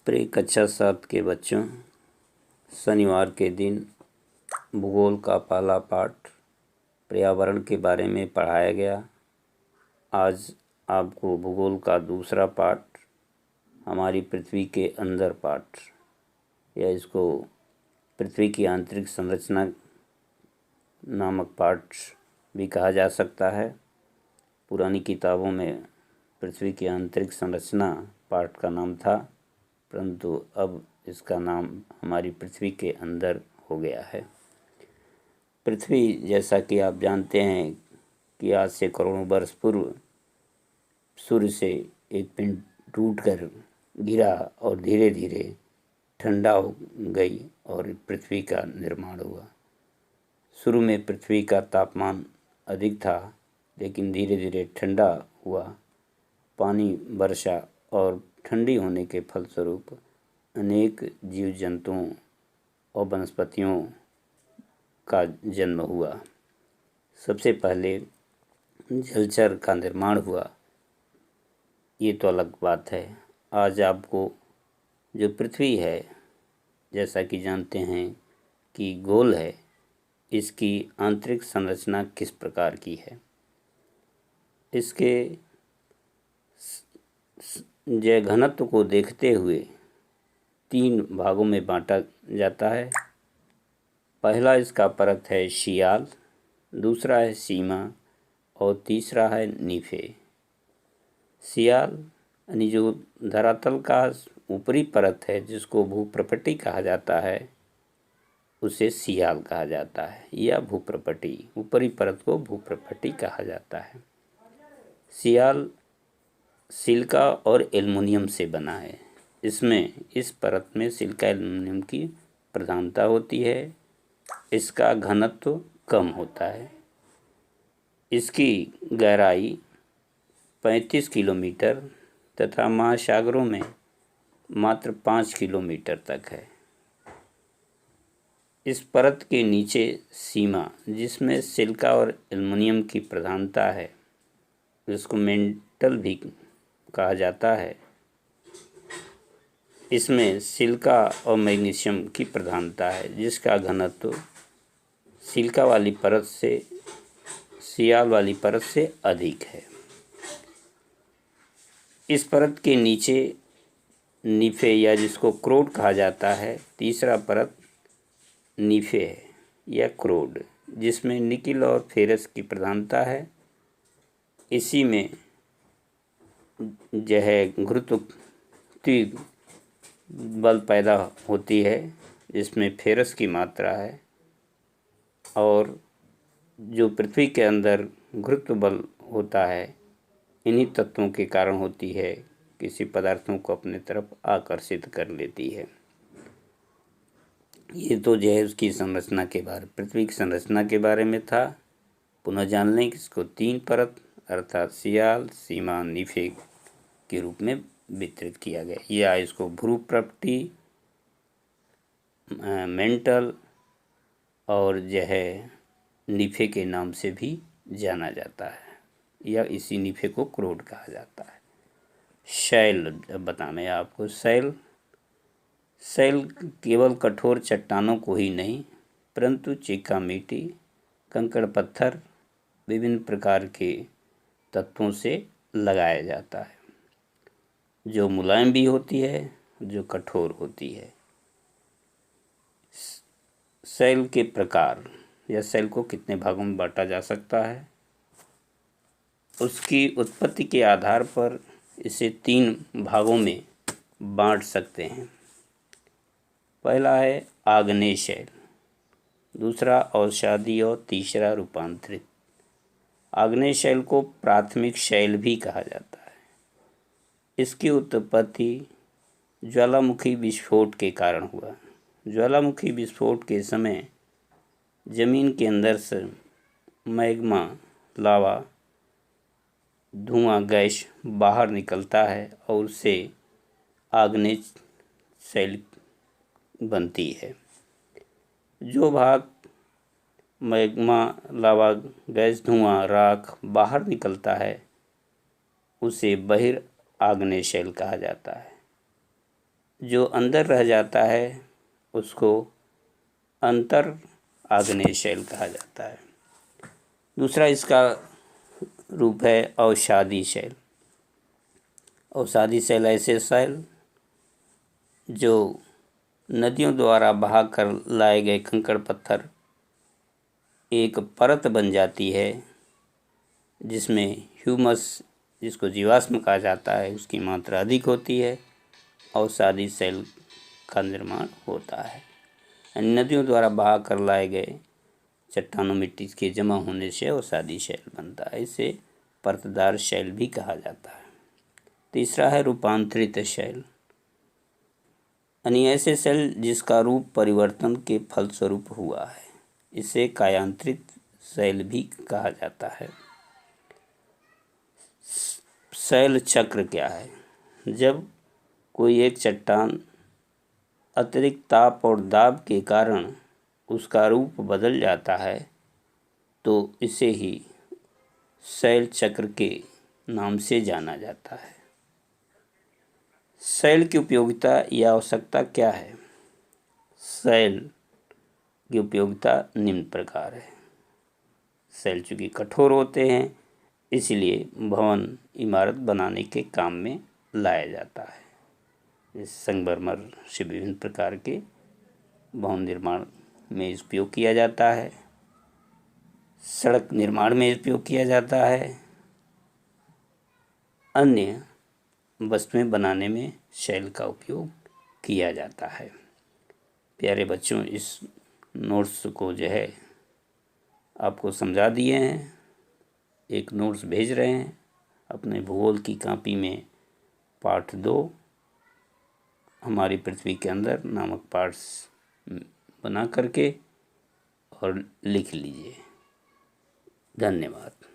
Pray कक्षा 7 के बच्चों, शनिवार के दिन भूगोल का पहला पाठ पर्यावरण के बारे में पढ़ाया गया। आज आपको भूगोल का दूसरा पाठ हमारी पृथ्वी के अंदर पाठ या इसको पृथ्वी की आंतरिक संरचना नामक पाठ भी कहा जा सकता है। पुरानी किताबों में पृथ्वी की आंतरिक संरचना पाठ का नाम था, परंतु अब इसका नाम हमारी पृथ्वी के अंदर हो गया है। पृथ्वी, जैसा कि आप जानते हैं कि आज से करोड़ों वर्ष पूर्व सूर्य से एक पिंड टूटकर गिरा और धीरे धीरे ठंडा हो गई और पृथ्वी का निर्माण हुआ। शुरू में पृथ्वी का तापमान अधिक था, लेकिन धीरे धीरे ठंडा हुआ। पानी, वर्षा और ठंडी होने के फलस्वरूप अनेक जीव जंतुओं और वनस्पतियों का जन्म हुआ। सबसे पहले जलचर का निर्माण हुआ, ये तो अलग बात है। आज आपको जो पृथ्वी है, जैसा कि जानते हैं कि गोल है, इसकी आंतरिक संरचना किस प्रकार की है, इसके जय घनत्व को देखते हुए 3 भागों में बांटा जाता है। पहला इसका परत है शियाल, दूसरा है सीमा और तीसरा है नीफे। शियाल यानी जो धरातल का ऊपरी परत है, जिसको भूप्रपट्टी कहा जाता है, उसे शियाल कहा जाता है या भूप्रपट्टी। ऊपरी परत को भूप्रपट्टी कहा जाता है। शियाल सिलिका और एल्युमिनियम से बना है। इस परत में सिलिका एल्युमिनियम की प्रधानता होती है। इसका घनत्व कम होता है। इसकी गहराई 35 किलोमीटर तथा महासागरों में मात्र 5 किलोमीटर तक है। इस परत के नीचे सीमा, जिसमें सिलिका और एल्युमिनियम की प्रधानता है, जिसको मेंटल भी कहा जाता है, इसमें सिलिका और मैग्नीशियम की प्रधानता है, जिसका घनत्व सिलिका वाली परत से शियाल वाली परत से अधिक है। इस परत के नीचे नीफे या जिसको क्रोड कहा जाता है, तीसरा परत नीफे है या क्रोड, जिसमें निकिल और फेरस की प्रधानता है। इसी में जो है गुरुत्वाकर्षण बल पैदा होती है, जिसमें फेरस की मात्रा है, और जो पृथ्वी के अंदर गुरुत्व बल होता है, इन्हीं तत्वों के कारण होती है, किसी पदार्थों को अपने तरफ आकर्षित कर लेती है। ये तो जो है उसकी संरचना के बारे, पृथ्वी की संरचना के बारे में था। पुनः जान लें कि इसको 3 परत अर्थात शियाल, सीमा, नीफे के रूप में वितरित किया गया, या इसको भूप्रपट्टी, मेंटल और जो है नीफे के नाम से भी जाना जाता है, या इसी नीफे को क्रोड कहा जाता है। शैल बताना है आपको। शैल केवल कठोर चट्टानों को ही नहीं, परंतु चिक्का मिट्टी, कंकड़ पत्थर, विभिन्न प्रकार के तत्वों से लगाया जाता है, जो मुलायम भी होती है, जो कठोर होती है। शैल के प्रकार या शैल को कितने भागों में बांटा जा सकता है, उसकी उत्पत्ति के आधार पर इसे 3 भागों में बांट सकते हैं। पहला है आग्नेय शैल, दूसरा अवसादी और तीसरा रूपांतरित। आग्नेय शैल को प्राथमिक शैल भी कहा जाता है। इसकी उत्पत्ति ज्वालामुखी विस्फोट के कारण हुआ। ज्वालामुखी विस्फोट के समय जमीन के अंदर से मैग्मा, लावा, धुआं, गैस बाहर निकलता है और उससे आग्नेय शैल बनती है। जो भाग मैग्मा, लावा, गैस, धुआं, राख बाहर निकलता है, उसे बहिर्आग्नेय शैल कहा जाता है। जो अंदर रह जाता है उसको अंतर आग्नेय शैल कहा जाता है। दूसरा इसका रूप है अवसादी शैल। अवसादी शैल ऐसे शैल जो नदियों द्वारा बहा कर लाए गए कंकड़ पत्थर एक परत बन जाती है, जिसमें ह्यूमस, जिसको जीवाश्म कहा जाता है, उसकी मात्रा अधिक होती है। अवसादी शैल का निर्माण होता है। नदियों द्वारा बहा कर लाए गए चट्टानों मिट्टी के जमा होने से अवसादी शैल बनता है। इसे परतदार शैल भी कहा जाता है। तीसरा है रूपांतरित शैल, यानी ऐसे शैल जिसका रूप परिवर्तन के फलस्वरूप हुआ है। इसे कायांतरित शैल भी कहा जाता है। शैल चक्र क्या है? जब कोई एक चट्टान अतिरिक्त ताप और दाब के कारण उसका रूप बदल जाता है तो इसे ही शैल चक्र के नाम से जाना जाता है। शैल की उपयोगिता या आवश्यकता क्या है? शैल की उपयोगिता निम्न प्रकार है। शैल चूँकि कठोर होते हैं इसलिए भवन इमारत बनाने के काम में लाया जाता है। जैसे संगमरमर से विभिन्न प्रकार के भवन निर्माण में उपयोग किया जाता है, सड़क निर्माण में उपयोग किया जाता है, अन्य वस्तुएं बनाने में शैल का उपयोग किया जाता है। प्यारे बच्चों, इस नोट्स को जो है आपको समझा दिए हैं। एक नोट्स भेज रहे हैं अपने भूगोल की कॉपी में। पाठ 2 हमारी पृथ्वी के अंदर नामक पाठ बना करके और लिख लीजिए। धन्यवाद।